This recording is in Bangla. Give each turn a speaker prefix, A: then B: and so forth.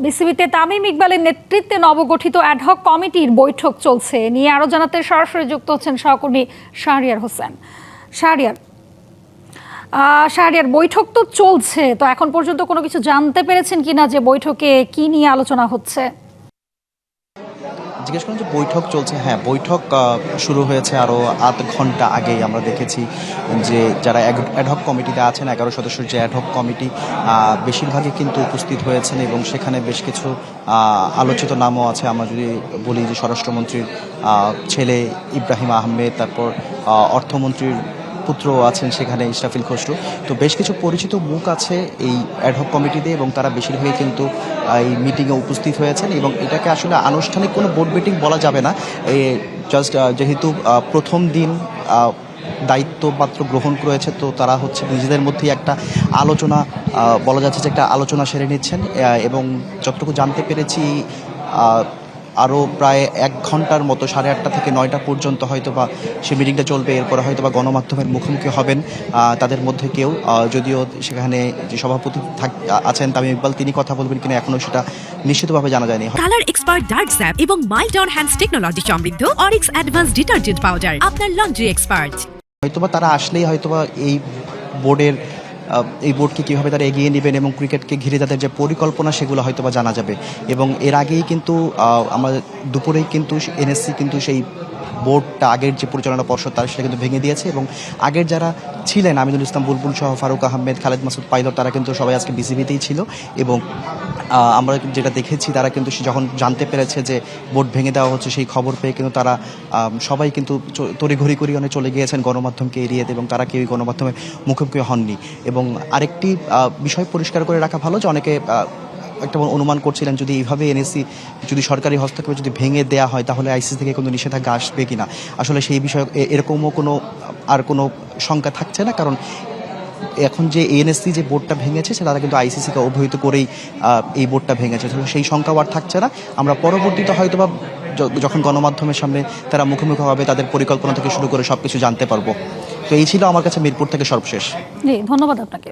A: বিসিবিতে তামিম ইকবালের নেতৃত্বে নবগঠিত অ্যাডহক কমিটির বৈঠক চলছে নিয়ে আরো জানাতে সরাসরি যুক্ত হচ্ছেন সহকর্মী শাহরিয়ার হোসেন। শাহরিয়ার, বৈঠক তো চলছে, তো এখন পর্যন্ত কোনো কিছু জানতে পেরেছেন কিনা যে বৈঠকে কি নিয়ে আলোচনা হচ্ছে?
B: জিজ্ঞেস করেন যে বৈঠক চলছে। হ্যাঁ, বৈঠক শুরু হয়েছে আরও আধ ঘন্টা আগেই। আমরা দেখেছি যে যারা অ্যাডহক কমিটিতে আছেন 11 সদস্যের যে অ্যাডহক কমিটি, বেশিরভাগই কিন্তু উপস্থিত হয়েছেন এবং সেখানে বেশ কিছু আলোচিত নামও আছে। আমরা যদি বলি যে স্বরাষ্ট্রমন্ত্রীর ছেলে ইব্রাহিম আহমেদ, তারপর অর্থমন্ত্রীর পুত্র আছেন সেখানে ইসরাফিল খসরু। তো বেশ কিছু পরিচিত মুখ আছে এই অ্যাডহক কমিটিতে এবং তারা বেশিরভাগই কিন্তু এই মিটিংয়ে উপস্থিত হয়েছেন এবং এটাকে আসলে আনুষ্ঠানিক কোনো বোর্ড মিটিং বলা যাবে না। জাস্ট যেহেতু প্রথম দিন দায়িত্বপাত্র গ্রহণ করেছে, তো তারা হচ্ছে নিজেদের মধ্যেই একটা আলোচনা, বলা যাচ্ছে যে একটা আলোচনা সেরে নিচ্ছেন এবং যতটুকু জানতে পেরেছি আরও প্রায় 1 ঘন্টার মতো 8:30 থেকে 9টা পর্যন্ত হয়তো বা সে মিটিংটা চলবে। এরপরে হয়তো বা গণমাধ্যমের মুখোমুখি হবেন তাদের মধ্যে কেউ, যদিও সেখানে যে সভাপতি আছেন তামিম ইকবাল, তিনি কথা বলবেন কিনা এখনও সেটা নিশ্চিতভাবে জানা যায়নি।
C: কালার এক্সপার্ট ডার্ক স্যাপ এবং মাইল্ড অন হ্যান্ডস টেকনোলজি সমৃদ্ধ অরিক্স অ্যাডভান্স ডিটারজেন্ট পাউডার আপনার লন্ড্রি এক্সপার্ট।
B: হয়তোবা তারা আসলেই হয়তোবা এই বোর্ডকে কীভাবে তারা এগিয়ে নেবেন এবং ক্রিকেটকে ঘিরে তাদের যে পরিকল্পনা সেগুলো হয়তোবা জানা যাবে। এবং এর আগেই কিন্তু আমাদের দুপুরেই কিন্তু এনএসসি কিন্তু সেই বোর্ডটা, আগের যে পরিচালনা পর্ষদ তারা সেটা কিন্তু ভেঙে দিয়েছে এবং আগের যারা ছিলেন আমিনুল ইসলাম বুলবুল সহ ফারুক আহমেদ, খালেদ মাসুদ পাইলট, তারা কিন্তু সবাই আজকে বিসিবিতেই ছিল এবং আমরা যেটা দেখেছি তারা কিন্তু যখন জানতে পেরেছে যে বোর্ড ভেঙে দেওয়া হচ্ছে সেই খবর পেয়ে কিন্তু তারা সবাই কিন্তু তড়িঘড়ি করে অনেক চলে গিয়েছেন গণমাধ্যমকে এড়িয়ে এবং তারা কেউই গণমাধ্যমের মুখোমুখি হননি। এবং আরেকটি বিষয় পরিষ্কার করে রাখা ভালো যে অনেকে একটা অনুমান করছিলেন যদি এইভাবে এনএসসি যদি সরকারি হস্তক্ষেপে যদি ভেঙে দেওয়া হয় তাহলে আইসিসি থেকে কোনো নিষেধাজ্ঞা আসবে কিনা। আসলে সেই বিষয়ে এরকমও কোনো শঙ্কা থাকছে না, কারণ এখন যে এনএসসি যে বোর্ডটা ভেঙেছে তারা কিন্তু আইসিসিকে অবহিত করেই এই বোর্ডটা ভেঙেছে। সেই শঙ্কাও আর থাকছে না। আমরা পরবর্তীতে হয়তোবা যখন গণমাধ্যমের সামনে তারা মুখোমুখি হবে তাদের পরিকল্পনা থেকে শুরু করে সব কিছু জানতে পারবো। তো এই ছিল আমার কাছে মিরপুর থেকে সর্বশেষ।
A: জি, ধন্যবাদ আপনাকে।